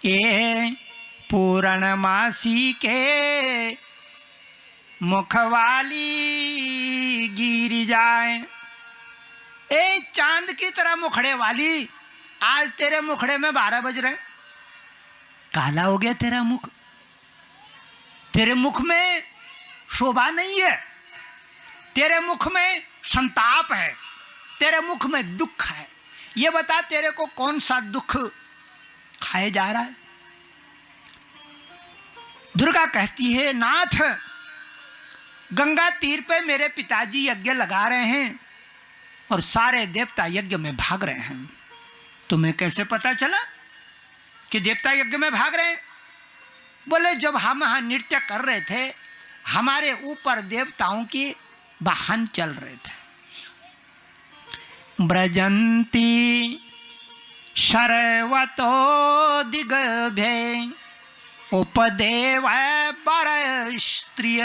ए पूर्णमासी के मुखवाली गिर जाए। ए चांद की तरह मुखड़े वाली, आज तेरे मुखड़े में 12 बज रहे, काला हो गया तेरा मुख, तेरे मुख में शोभा नहीं है, तेरे मुख में संताप है, तेरे मुख में दुख है। ये बता तेरे को कौन सा दुख खाए जा रहा है? दुर्गा कहती है, नाथ गंगा तीर पे मेरे पिताजी यज्ञ लगा रहे हैं और सारे देवता यज्ञ में भाग रहे हैं। तुम्हें कैसे पता चला कि देवता यज्ञ में भाग रहे हैं? बोले जब हम यहाँ नृत्य कर रहे थे, हमारे ऊपर देवताओं की वाहन चल रहे थे। ब्रजंती शर्वतो दिग्भे उपदेव बर स्त्रिय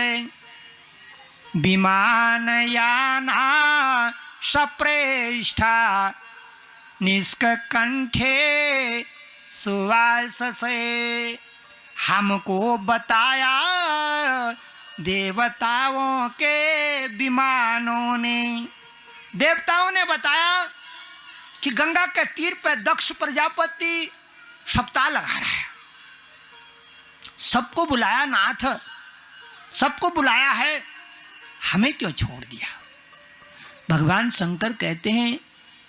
विमानयाना सप्रेष्ठा निष्कंठे सुवास से। हमको बताया देवताओं के विमानों ने, देवताओं ने बताया कि गंगा के तीर पर दक्ष प्रजापति सप्ताह लगा रहा है। सबको बुलाया नाथ, सबको बुलाया है, हमें क्यों छोड़ दिया? भगवान शंकर कहते हैं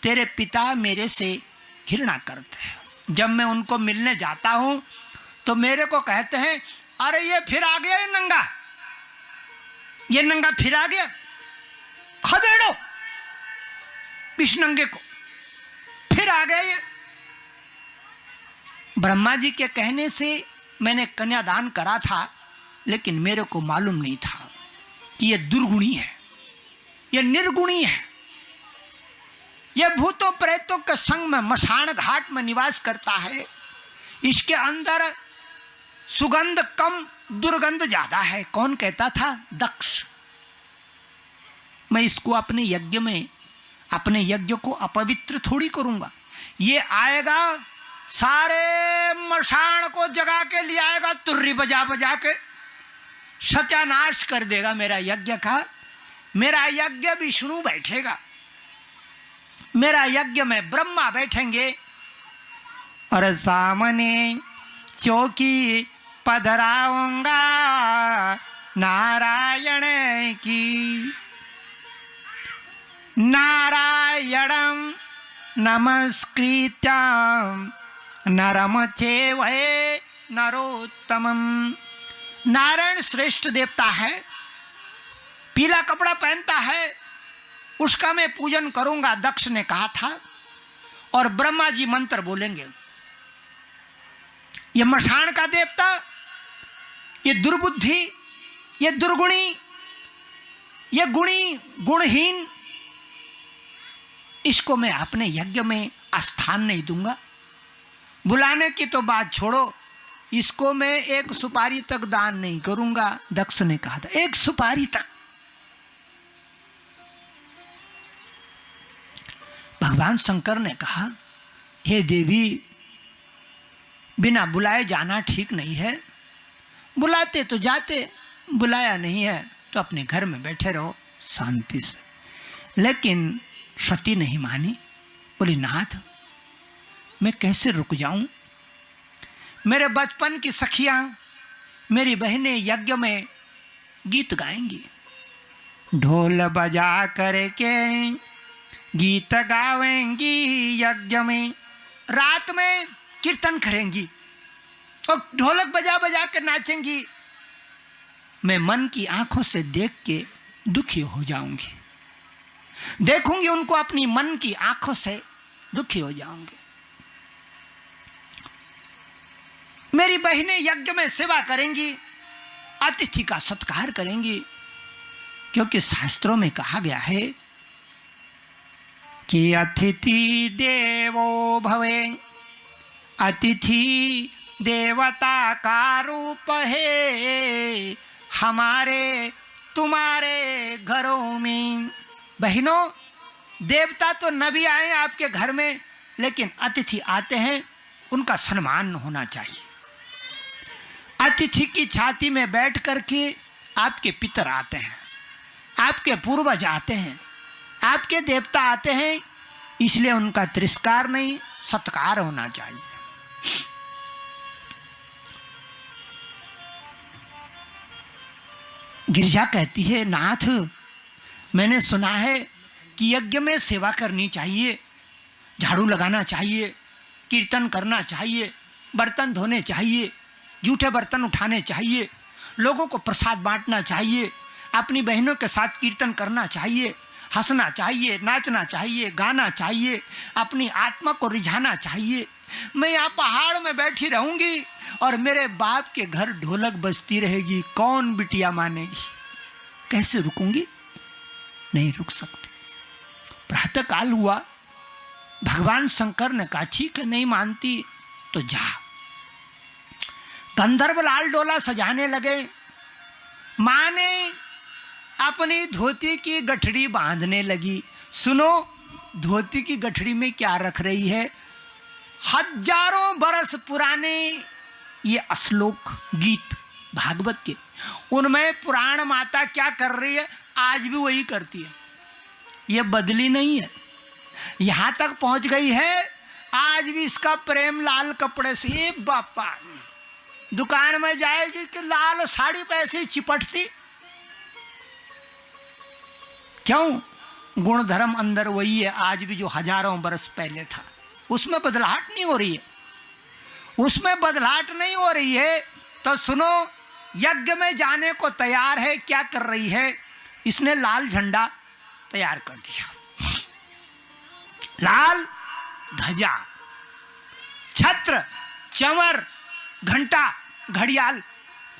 तेरे पिता मेरे से घृणा करते हैं। जब मैं उनको मिलने जाता हूं तो मेरे को कहते हैं, अरे ये फिर आ गया, ये नंगा फिर आ गया, खदेड़ो इस नंगे को, फिर आ गया ये। ब्रह्मा जी के कहने से मैंने कन्यादान करा था, लेकिन मेरे को मालूम नहीं था कि ये दुर्गुणी है, ये निर्गुणी है, ये भूतों प्रेतों के संग में मशान घाट में निवास करता है। इसके अंदर सुगंध कम, दुर्गंध ज्यादा है। कौन कहता था? दक्ष। मैं इसको अपने यज्ञ में, अपने यज्ञ को अपवित्र थोड़ी करूंगा। ये आएगा, सारे मशान को जगा के ले आएगा, तुर्री बजा बजा के सत्यानाश कर देगा मेरा यज्ञ का। मेरा यज्ञ विष्णु बैठेगा, मेरा यज्ञ में ब्रह्मा बैठेंगे और सामने चौकी पधराऊंगा नारायण की। नारायणं नमस्कृत्यं नरम चैव नरोत्तमं। नारायण श्रेष्ठ देवता है, पीला कपड़ा पहनता है, उसका मैं पूजन करूंगा, दक्ष ने कहा था। और ब्रह्मा जी मंत्र बोलेंगे। ये मशान का देवता, ये दुर्बुद्धि, ये दुर्गुणी, ये गुणी गुणहीन, इसको मैं अपने यज्ञ में स्थान नहीं दूंगा। बुलाने की तो बात छोड़ो, इसको मैं एक सुपारी तक दान नहीं करूंगा। दक्ष ने कहा था, एक सुपारी तक। भगवान शंकर ने कहा, हे देवी, बिना बुलाए जाना ठीक नहीं है। बुलाते तो जाते, बुलाया नहीं है तो अपने घर में बैठे रहो शांति से। लेकिन सती नहीं मानी, बोली नाथ मैं कैसे रुक जाऊं? मेरे बचपन की सखियां, मेरी बहनें यज्ञ में गीत गाएंगी, ढोल बजा करके गीत गावेंगी यज्ञ में, रात में कीर्तन करेंगी और ढोलक बजा बजा कर नाचेंगी। मैं मन की आंखों से देख के दुखी हो जाऊंगी, देखूंगी उनको अपनी मन की आंखों से, दुखी हो जाऊंगी। मेरी बहनें यज्ञ में सेवा करेंगी, अतिथि का सत्कार करेंगी, क्योंकि शास्त्रों में कहा गया है कि अतिथि देवो भवे, अतिथि देवता का रूप है हमारे तुम्हारे घरों में। बहनों, देवता तो न भी आए आपके घर में, लेकिन अतिथि आते हैं, उनका सम्मान होना चाहिए। अतिथि की छाती में बैठ करके आपके पितर आते हैं, आपके पूर्वज आते हैं, आपके देवता आते हैं, इसलिए उनका तिरस्कार नहीं, सत्कार होना चाहिए। गिरिजा कहती है, नाथ मैंने सुना है कि यज्ञ में सेवा करनी चाहिए, झाड़ू लगाना चाहिए, कीर्तन करना चाहिए, बर्तन धोने चाहिए, जूठे बर्तन उठाने चाहिए, लोगों को प्रसाद बांटना चाहिए, अपनी बहनों के साथ कीर्तन करना चाहिए, हंसना चाहिए, नाचना चाहिए, गाना चाहिए, अपनी आत्मा को रिझाना चाहिए। मैं यहाँ पहाड़ में बैठी रहूंगी और मेरे बाप के घर ढोलक बजती रहेगी, कौन बिटिया मानेगी? कैसे रुकूंगी? नहीं रुक सकती। प्रातः काल हुआ, भगवान शंकर ने कहा ठीक है, नहीं मानती तो जा। गंधर्व लाल डोला सजाने लगे। माँ ने अपनी धोती की गठड़ी बांधने लगी। सुनो, धोती की गठड़ी में क्या रख रही है? हजारों बरस पुराने ये श्लोक गीत भागवत के, उनमें पुराण माता क्या कर रही है? आज भी वही करती है, ये बदली नहीं है, यहां तक पहुंच गई है। आज भी इसका प्रेम लाल कपड़े से, ये बापा दुकान में जाएगी कि लाल साड़ी पे ऐसे चिपटती। क्यों? गुण धर्म अंदर वही है, आज भी जो हजारों बरस पहले था। उसमें बदलाहट नहीं हो रही है, उसमें बदलाहट नहीं हो रही है। तो सुनो, यज्ञ में जाने को तैयार है, क्या कर रही है? इसने लाल झंडा तैयार कर दिया, लाल ध्वजा, छत्र, चंवर, घंटा, घड़ियाल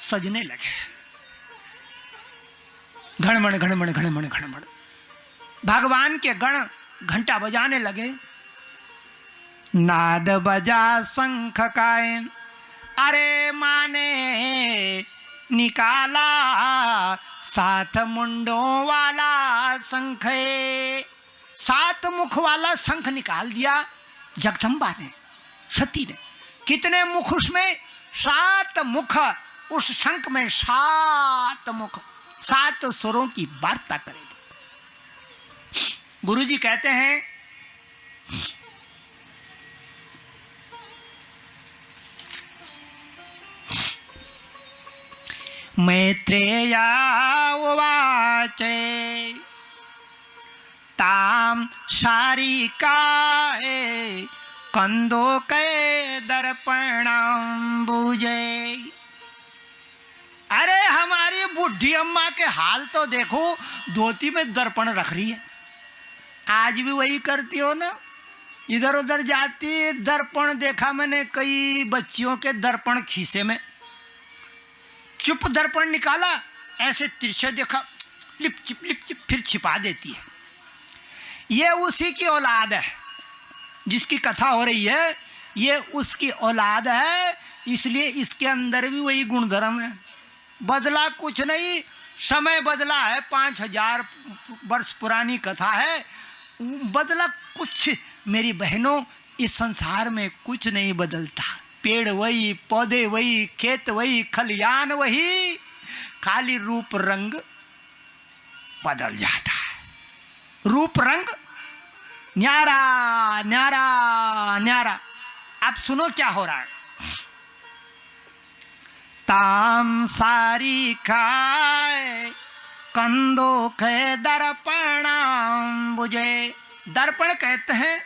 सजने लगे। घड़मण घड़मण घड़मण घड़मण भगवान के गण घंटा बजाने लगे। नाद बजा शंख काए, अरे माने निकाला 7 मुंडों वाला शंख, 7 मुख वाला शंख निकाल दिया जगदम्बा ने, सती ने। कितने मुख उसमें? 7 मुख उस शंख में, 7 मुख, 7 स्वरों की वार्ता करेगी। गुरुजी कहते हैं, मैत्रेया उवाच ताम शारिकाए कंदोके दर्पणाम्बुजे। अरे हमारी बुढ़ी अम्मा के हाल तो देखो, धोती में दर्पण रख रही है। आज भी वही करती हो ना, इधर उधर जाती, दर्पण देखा मैंने कई बच्चियों के दर्पण खीसे में, चुप दर्पण निकाला, ऐसे तिरछे देखा, लिप चिप फिर छिपा देती है। ये उसी की औलाद है जिसकी कथा हो रही है, ये उसकी औलाद है, इसलिए इसके अंदर भी वही गुणधर्म है। बदला कुछ नहीं, समय बदला है, 5000 वर्ष पुरानी कथा है, बदला कुछ। मेरी बहनों, इस संसार में कुछ नहीं बदलता, पेड़ वही, पौधे वही, खेत वही, खलियान वही, खाली रूप रंग बदल जाता है। रूप रंग न्यारा न्यारा न्यारा। अब सुनो क्या हो रहा है। ताम सारी खाए कंदो के दर्पणाम बुझे। दर्पण कहते हैं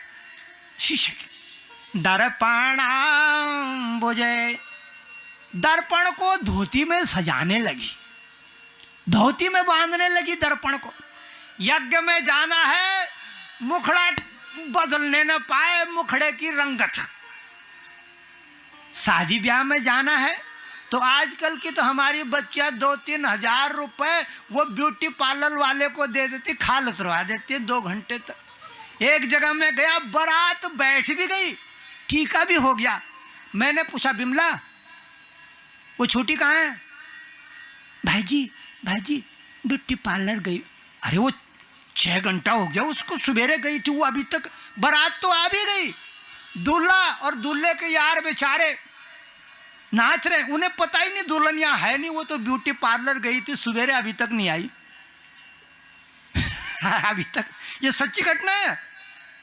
शीशे के, दर्पणाम बुझे। दर्पण को धोती में सजाने लगी, धोती में बांधने लगी दर्पण को। यज्ञ में जाना है, मुखड़ा बदलने न पाए मुखड़े की रंगत। शादी ब्याह में जाना है तो आजकल की तो हमारी बच्चियां 2-3 हजार रुपए वो ब्यूटी पार्लर वाले को दे देती, खाल उतरवा देती है 2 घंटे तक। एक जगह में गया, बारात बैठ भी गई, टीका भी हो गया। मैंने पूछा, बिमला वो छोटी कहाँ है? भाईजी ब्यूटी पार्लर गई। अरे वो 6 घंटा हो गया उसको, सवेरे गई थी वो, अभी तक। बारात तो आ भी गई, दूल्हा और दूल्हे के यार बेचारे नाच रहे, उन्हें पता ही नहीं दुल्हन यहाँ है नहीं, वो तो ब्यूटी पार्लर गई थी सवेरे, अभी तक नहीं आई। अभी तक, ये सच्ची घटना है,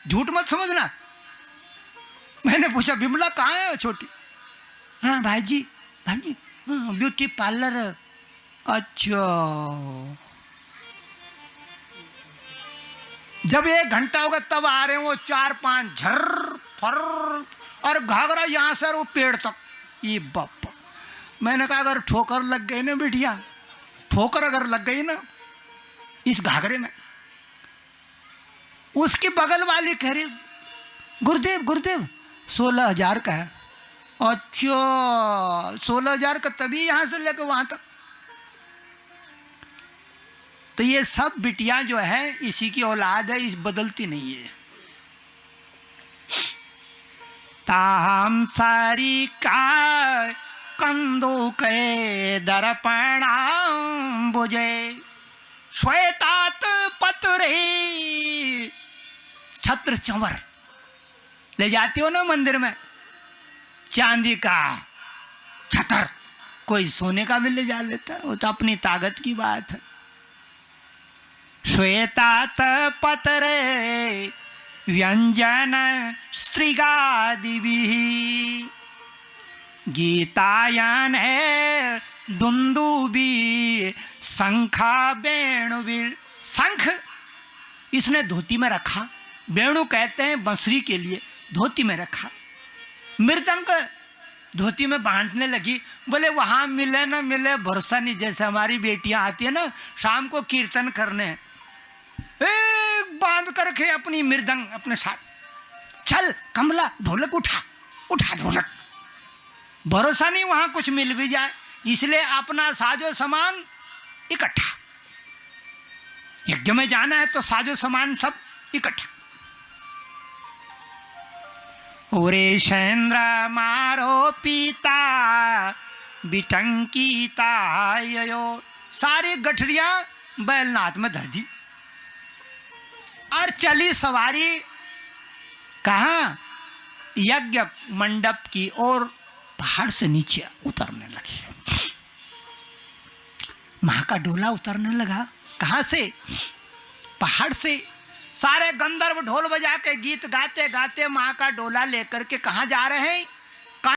झूठ मत समझना। मैंने पूछा बिमला कहाँ है छोटी? हाँ भाई जी ब्यूटी पार्लर। अच्छा, जब 1 घंटा होगा तब आ रहे हैं वो 4-5 झर फर, और घाघरा यहां से वो पेड़ तक। ये बापा, मैंने कहा अगर ठोकर लग गई ना बिटिया, ठोकर अगर लग गई ना इस घाघरे में। उसकी बगल वाली कह रही गुरुदेव 16,000 का है। अच्छा 16,000 का, तभी यहां से लेकर वहां तक। तो ये सब बिटिया जो है इसी की औलाद है, इस बदलती नहीं है। ताहम सारी का कंदो के दर्पणाम बुझे श्वेतात पतरे। छत्र चंवर ले जाती हो ना मंदिर में, चांदी का छतर, कोई सोने का भी ले जा लेता है, वो तो अपनी ताकत की बात है। श्वेतात पतरे व्यंजन स्त्रीगादिभिः गीतायान है दुंदुबी शंखा वेणुबिल। शंख इसने धोती में रखा, वेणु कहते हैं बंसरी के लिए, धोती में रखा। मृदंग धोती में बांटने लगी। बोले वहां मिले ना मिले भरोसा नहीं, जैसे हमारी बेटियां आती है ना शाम को कीर्तन करने, बांध कर रखे अपनी मृदंग अपने साथ, चल कमला ढोलक उठा ढोलक। भरोसा नहीं वहां कुछ मिल भी जाए, इसलिए अपना साजो सामान इकट्ठा। यज्ञ में जाना है तो साजो सामान सब इकट्ठा। ओरे शैंद्र मारो पीता बिटंकीता यो, सारी गठरियां बैलनाथ में धर दी और चली सवारी कहाँ? यज्ञ मंडप की ओर। पहाड़ से नीचे उतरने लगी, मां का डोला उतरने लगा। कहां से? पहाड़ से। सारे गंधर्व ढोल बजा के गीत गाते गाते मां का डोला लेकर के कहां जा रहे हैं?